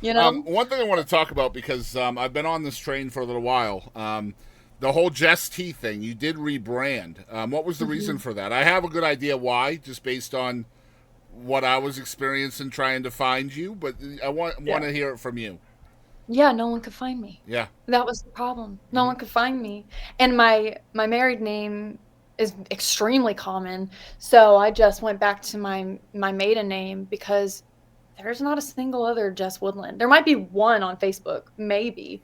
you know? One thing I want to talk about because I've been on this train for a little while. The whole Jess T thing, you did rebrand. What was the reason Mhm. for that? I have a good idea why, just based on what I was experiencing trying to find you, but I want Yeah. to hear it from you. Yeah, no one could find me. Yeah. That was the problem. No Hmm. one could find me. And my married name is extremely common, so I just went back to my maiden name because there's not a single other Jess Woodland. There might be one on Facebook, maybe.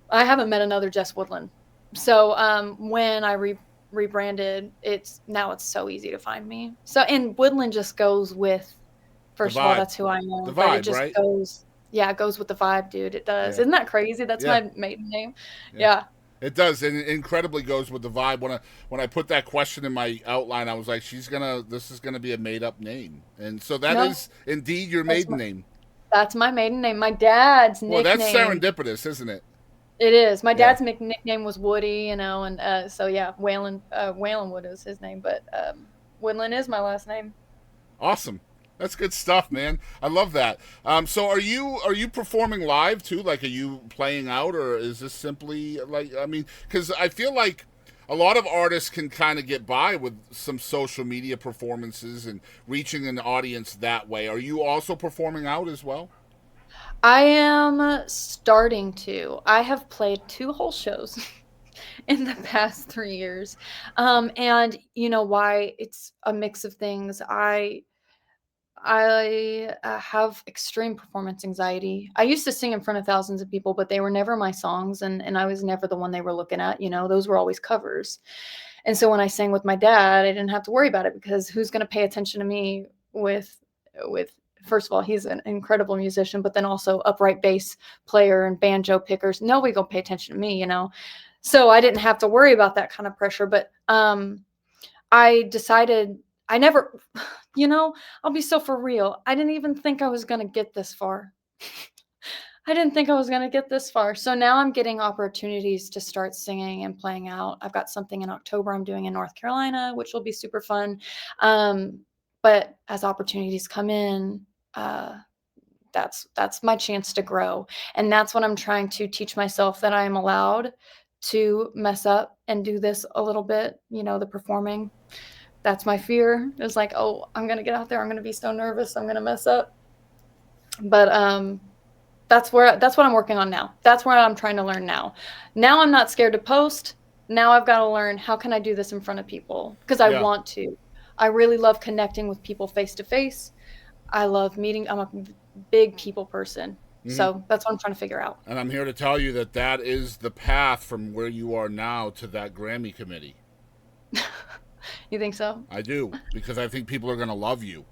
I haven't met another Jess Woodland. So, when I rebranded, it's so easy to find me. So and Woodland just goes with The first of all, vibe, that's who I the am, but it vibe, just right? goes yeah, it goes with the vibe, dude, it does. Yeah, Isn't that crazy? That's yeah, my maiden name. yeah. Yeah. It does, and it incredibly goes with the vibe. When I put that question in my outline, I was like, this is gonna be a made up name, and so that No, is indeed your that's maiden my name. that's my maiden name. My dad's Well, that's nickname serendipitous, isn't it? it is. My Yeah. dad's nickname was Woody, and so yeah, Waylon Wood is his name, but Woodland is my last name. Awesome. That's good stuff, man. I love that. So are you performing live too? Like, are you playing out, or is this simply like? I mean, because I feel like a lot of artists can kind of get by with some social media performances and reaching an audience that way. Are you also performing out as well? I am starting to. I have played 2 whole shows in the past 3 years, and you know why? It's a mix of things. I have extreme performance anxiety. I used to sing in front of thousands of people, but they were never my songs, and I was never the one they were looking at, those were always covers. And so when I sang with my dad, I didn't have to worry about it because who's gonna pay attention to me with first of all, he's an incredible musician, but then also upright bass player and banjo pickers. Nobody gonna pay attention to me? So I didn't have to worry about that kind of pressure, but, I decided I never you know, I'll be so for real. I didn't even think I was gonna get this far. I didn't think I was gonna get this far. So now I'm getting opportunities to start singing and playing out. I've got something in October I'm doing in North Carolina, which will be super fun. Um, but as opportunities come in, uh, that's my chance to grow. And that's what I'm trying to teach myself that I am allowed to mess up and do this a little bit, the performing. That's my fear. It's like, "Oh, I'm gonna get out there, I'm gonna be so nervous, I'm gonna mess up." But, that's what I'm working on now. That's where I'm trying to learn now. Now I'm not scared to post. Now I've gotta learn, how can I do this in front of people? Because I Yeah. want to. I really love connecting with people face to face. I love meeting I'm a big people person. Hmm. So, that's what I'm trying to figure out. And I'm here to tell you that that is the path from where you are now to that Grammy committee. You think so? I do, because I think people are going to love you.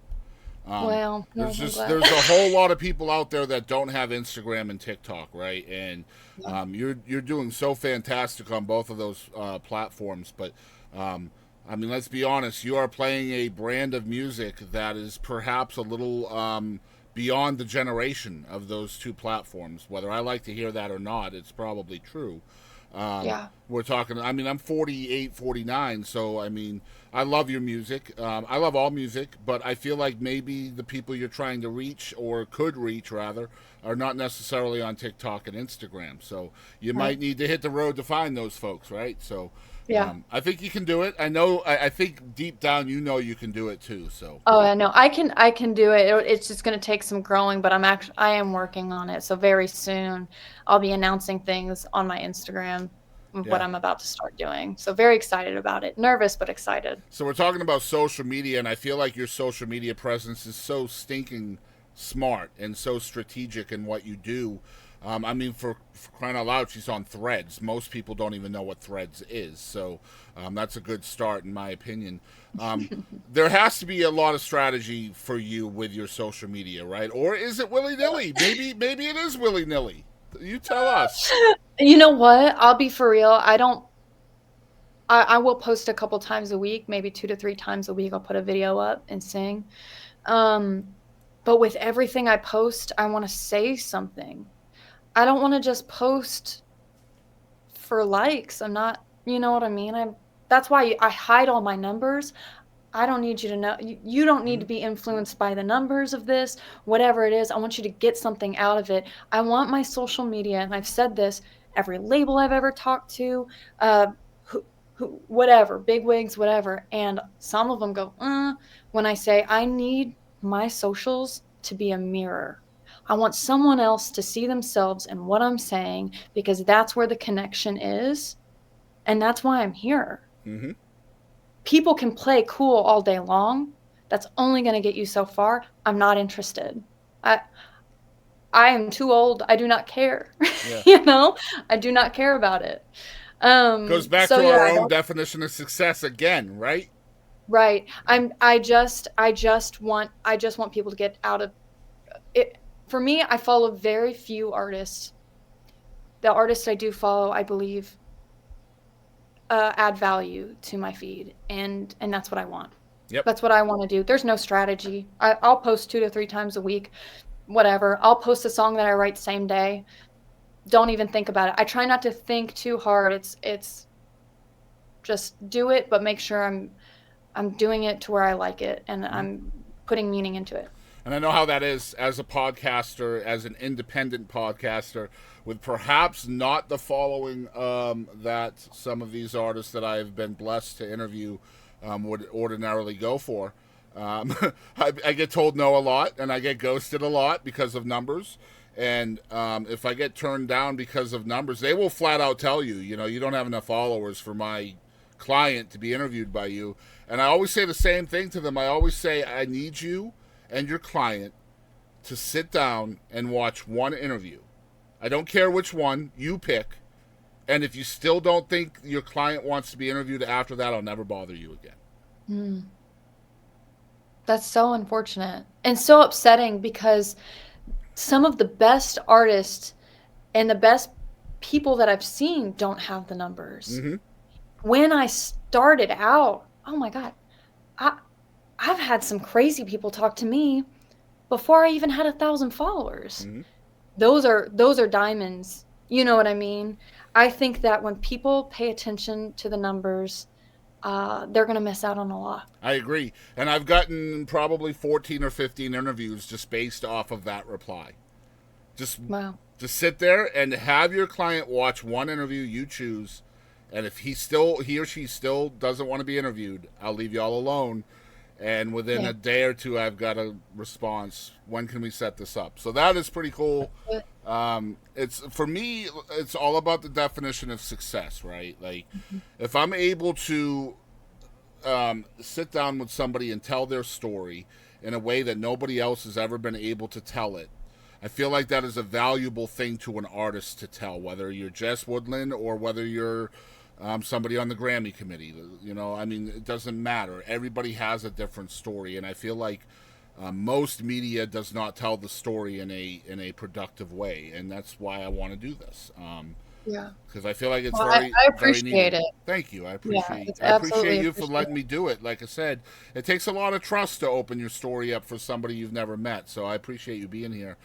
Well, no, I'm glad. There's a whole lot of people out there that don't have Instagram and TikTok, right? And Yeah. you're doing so fantastic on both of those platforms. But um, I mean, let's be honest, you are playing a brand of music that is perhaps a little beyond the generation of those two platforms. Whether I like to hear that or not, it's probably true. Yeah. We're talking, I mean, I'm 48, 49, so I mean, I love your music. I love all music, but I feel like maybe the people you're trying to reach, or could reach rather, are not necessarily on TikTok and Instagram. So you might Right. need to hit the road to find those folks, right? So Yeah. I think you can do it. I know, I think deep down you know you can do it too. So Oh, I know. I can do it. It's just gonna take some growing, but I am working on it. So very soon I'll be announcing things on my Instagram of what yeah. I'm about to start doing. So very excited about it. Nervous, but excited. So we're talking about social media, and I feel like your social media presence is so stinking smart and so strategic in what you do. I mean, for crying out loud, she's on Threads. Most people don't even know what Threads is, so that's a good start, in my opinion. Um, there has to be a lot of strategy for you with your social media, right? Or is it willy nilly? Maybe it is willy nilly. You tell us. You know what? I'll be for real. I will post a couple times a week, maybe 2 to 3 times a week. I'll put a video up and sing. Um, but with everything I post, I wanna say something. I don't wanna just post for likes. I'm not you know what I mean? That's why I hide all my numbers. I don't need you to know. You don't need Mm-hmm. to be influenced by the numbers of this, whatever it is. I want you to get something out of it. I want my social media, and I've said this, every label I've ever talked to, uh, whatever, big wigs, whatever. And some of them go, when I say I need my socials to be a mirror. I want someone else to see themselves in what I'm saying because that's where the connection is. And that's why I'm here. Mm-hmm. People can play cool all day long. That's only going to get you so far. I'm not interested. I I am too old. I do not care. Yeah. You know? I do not care about it. Goes back So to yeah, our own definition of success again, right? right. I just want people to get out of it. For me, I follow very few artists. The artists I do follow, I believe, add value to my feed, and that's what I want. Yep. That's what I want to do. There's no strategy. I'll post 2 to 3 times a week, whatever. I'll post a song that I write same day. Don't even think about it. I try not to think too hard. It's just do it, but make sure I'm doing it to where I like it and Mm-hmm. I'm putting meaning into it. And I know how that is as a podcaster, as an independent podcaster, with perhaps not the following that some of these artists that I've been blessed to interview would ordinarily go for. Um, I get told no a lot, and I get ghosted a lot because of numbers. And if I get turned down because of numbers, they will flat out tell you, you know, you don't have enough followers for my client to be interviewed by you. And I always say the same thing to them. I always say, I need you and your client to sit down and watch one interview. I don't care which one, you pick. And if you still don't think your client wants to be interviewed after that, I'll never bother you again. Mm, that's so unfortunate and so upsetting because some of the best artists and the best people that I've seen don't have the numbers. Mm-hmm. When I started out, oh my God, I I've had some crazy people talk to me before I even had 1,000 followers. Mm-hmm. Those are diamonds. You know what I mean? I think that when people pay attention to the numbers, they're gonna miss out on a lot. I agree. And I've gotten probably 14 or 15 interviews just based off of that reply. Just Wow. just sit there and have your client watch one interview you choose, and if he or she still doesn't want to be interviewed, I'll leave you all alone. And within Yeah. a day or two, I've got a response. When can we set this up? So that is pretty cool. It's for me. It's all about the definition of success, right? Like, if I'm able to sit down with somebody and tell their story in a way that nobody else has ever been able to tell it, I feel like that is a valuable thing to an artist to tell, whether you're Jess Woodland or whether you're somebody on the Grammy committee. You know, I mean, it doesn't matter. Everybody has a different story, and I feel like most media does not tell the story in a productive way, and that's why I want to do this. Yeah. Because I feel like it's Well, very, I very appreciate needed. it. Thank you. Yeah, it's I appreciate absolutely you for letting appreciated. me do it. Like I said, it takes a lot of trust to open your story up for somebody you've never met. So I appreciate you being here.